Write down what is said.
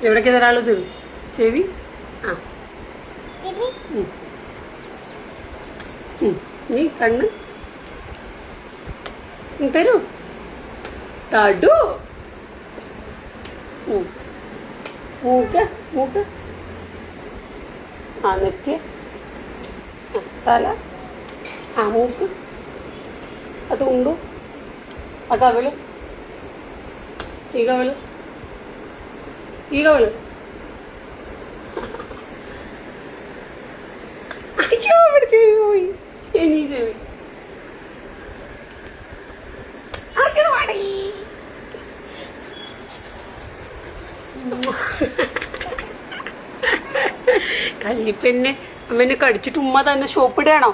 എവിടേക്ക് തരാനുള്ളത്? ചെവി. ആ നീ കണ്ണ് തരൂ. തടു. മൂക്ക്. മൂക്ക്. ആ നെറ്റ്. തല. ആ മൂക്ക്. അത് ഉണ്ടു. ആ കവിള്. ഈ കവിള്. ഈ കവിള്. അയ്യോ അവിടെ ചെവി പോയി. ഇനി ചെവി. കല്ലിപ്പെന്നെ അമ്മേനെ കടിച്ചിട്ട് ഉമ്മ തന്നെ ഷോപ്പിടണോ?